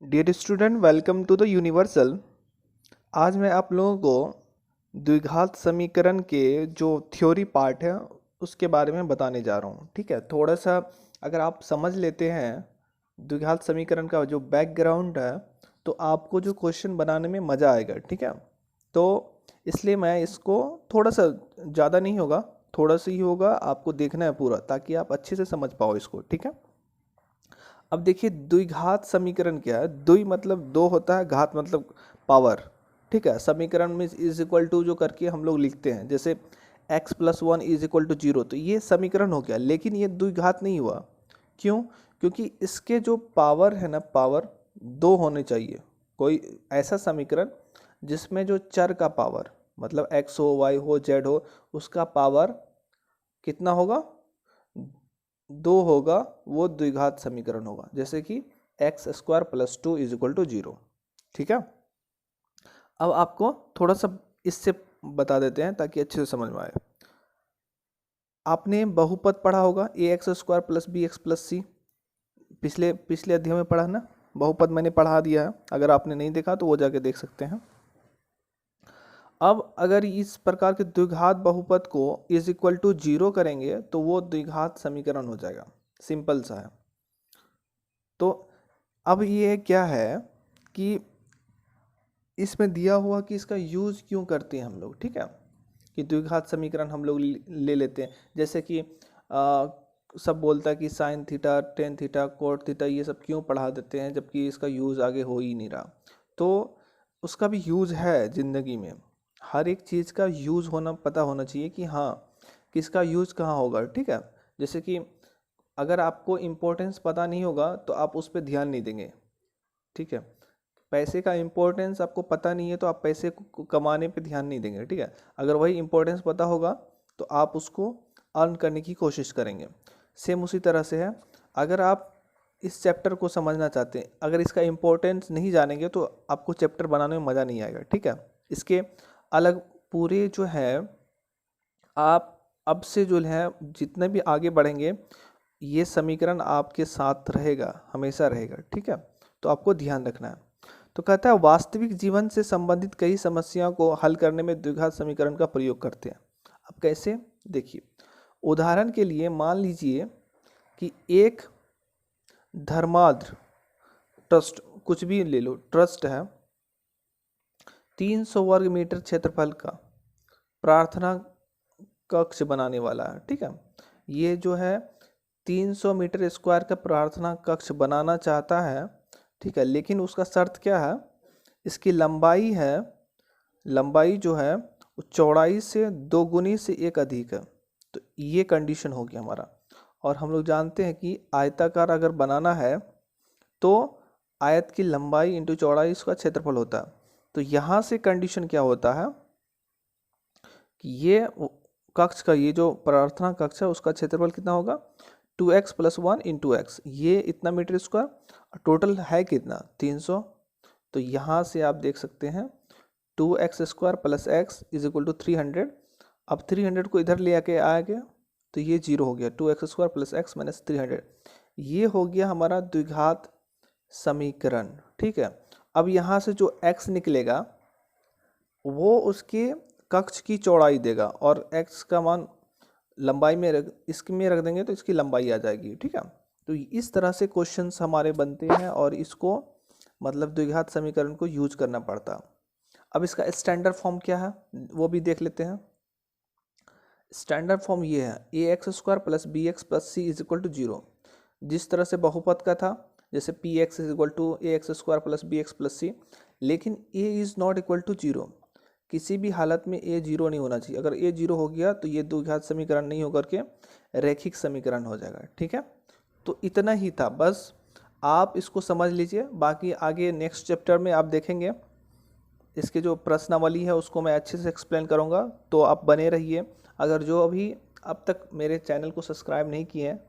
Dear student, welcome to the universal. आज मैं आप लोगों को द्विघात समीकरण के जो थ्योरी पार्ट है उसके बारे में बताने जा रहा हूँ। ठीक है, थोड़ा सा अगर आप समझ लेते हैं द्विघात समीकरण का जो बैकग्राउंड है तो आपको जो क्वेश्चन बनाने में मज़ा आएगा। ठीक है, तो इसलिए मैं इसको थोड़ा सा, ज़्यादा नहीं होगा, थोड़ा सा ही होगा, आपको देखना है पूरा ताकि आप अच्छे से समझ पाओ इसको। ठीक है, अब देखिए द्विघात समीकरण क्या है। द्वि मतलब दो होता है, घात मतलब पावर। ठीक है, समीकरण में इज इक्वल टू जो करके हम लोग लिखते हैं, जैसे x+1 इज इक्वल टू 0, तो ये समीकरण हो गया, लेकिन ये द्विघात नहीं हुआ। क्यों? क्योंकि इसके जो पावर है ना, पावर दो होने चाहिए। कोई ऐसा समीकरण जिसमें जो चर का पावर मतलब x हो, y हो, z हो, उसका पावर कितना होगा? दो होगा, वो द्विघात समीकरण होगा। जैसे कि x² + 2 इज इक्वल टू 0। ठीक है, अब आपको थोड़ा सा इससे बता देते हैं ताकि अच्छे से समझ में आए। आपने बहुपद पढ़ा होगा, ax² + bx + c। पिछले अध्याय में पढ़ा ना, बहुपद मैंने पढ़ा दिया है, अगर आपने नहीं देखा तो वो जाके देख सकते हैं। अब अगर इस प्रकार के द्विघात बहुपद को इज इक्वल टू 0 करेंगे तो वो द्विघात समीकरण हो जाएगा। सिंपल सा है। तो अब ये क्या है कि इसमें दिया हुआ कि इसका यूज़ क्यों करते हैं हम लोग। ठीक है, कि द्विघात समीकरण हम लोग ले लेते हैं, जैसे कि सब बोलता है कि sine theta, tan theta, cot theta, ये सब क्यों पढ़ा देते हैं जबकि इसका यूज़ आगे हो ही नहीं रहा। तो उसका भी यूज़ है ज़िंदगी में। हर एक चीज़ का यूज़ होना पता होना चाहिए कि हाँ किसका यूज़ कहाँ होगा। ठीक है, जैसे कि अगर आपको इम्पोर्टेंस पता नहीं होगा तो आप उस पर ध्यान नहीं देंगे। ठीक है, पैसे का इम्पोर्टेंस आपको पता नहीं है तो आप पैसे को कमाने पे ध्यान नहीं देंगे। ठीक है, अगर वही इम्पोर्टेंस पता होगा तो आप उसको अर्न करने की कोशिश करेंगे। सेम उसी तरह से है, अगर आप इस चैप्टर को समझना चाहते हैं, अगर इसका इम्पोर्टेंस नहीं जानेंगे तो आपको चैप्टर बनाने में मज़ा नहीं आएगा। ठीक है, इसके अलग पूरे जो है, आप अब से जो है जितने भी आगे बढ़ेंगे ये समीकरण आपके साथ रहेगा, हमेशा रहेगा। ठीक है, तो आपको ध्यान रखना है। तो कहता है वास्तविक जीवन से संबंधित कई समस्याओं को हल करने में द्विघात समीकरण का प्रयोग करते हैं। अब कैसे, देखिए उदाहरण के लिए मान लीजिए कि एक धर्माद्र ट्रस्ट, कुछ भी ले लो, ट्रस्ट है, 300 वर्ग मीटर क्षेत्रफल का प्रार्थना कक्ष बनाने वाला है। ठीक है, ये जो है 300 मीटर स्क्वायर का प्रार्थना कक्ष बनाना चाहता है। ठीक है, लेकिन उसका शर्त क्या है? इसकी लंबाई है, लंबाई जो है वो चौड़ाई से 2 गुनी से 1 अधिक है। तो ये कंडीशन हो गया हमारा। और हम लोग जानते हैं कि आयताकार अगर बनाना है तो आयत की लंबाई इंटू चौड़ाई उसका क्षेत्रफल होता है। तो यहाँ से कंडीशन क्या होता है कि ये कक्ष का, ये जो प्रार्थना कक्ष है उसका क्षेत्रफल कितना होगा? 2x + 1 × x, ये इतना मीटर स्क्वायर, टोटल है कितना? 300। तो यहाँ से आप देख सकते हैं 2x² + x is equal to 300। अब 300 को इधर ले आके आ गया तो ये 0 हो गया, 2x² + x - 300। ये हो गया हमारा द्विघात समीकरण। ठीक है, अब यहाँ से जो x निकलेगा वो उसके कक्ष की चौड़ाई देगा और x का मान लंबाई में इसमें रख देंगे तो इसकी लंबाई आ जाएगी। ठीक है, तो इस तरह से क्वेश्चंस हमारे बनते हैं और इसको मतलब द्विघात समीकरण को यूज करना पड़ता। अब इसका स्टैंडर्ड फॉर्म क्या है वो भी देख लेते हैं। स्टैंडर्ड फॉर्म ये है, ax² + bx + c is equal to 0। जिस तरह से बहुपद का था, जैसे px इज इक्वल टू ax² + bx + c, लेकिन a is not equal to 0। किसी भी हालत में a 0 नहीं होना चाहिए। अगर a 0 हो गया तो ये द्विघात समीकरण नहीं होकर के रैखिक समीकरण हो जाएगा। ठीक है, तो इतना ही था, बस आप इसको समझ लीजिए। बाकी आगे नेक्स्ट चैप्टर में आप देखेंगे, इसके जो प्रश्नावली है उसको मैं अच्छे से एक्सप्लेन करूँगा, तो आप बने रहिए। अगर जो अभी अब तक मेरे चैनल को सब्सक्राइब नहीं किए हैं,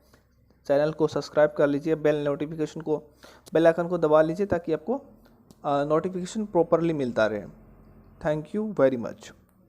चैनल को सब्सक्राइब कर लीजिए, बेल आइकन को दबा लीजिए ताकि आपको नोटिफिकेशन प्रॉपरली मिलता रहे। Thank you very much.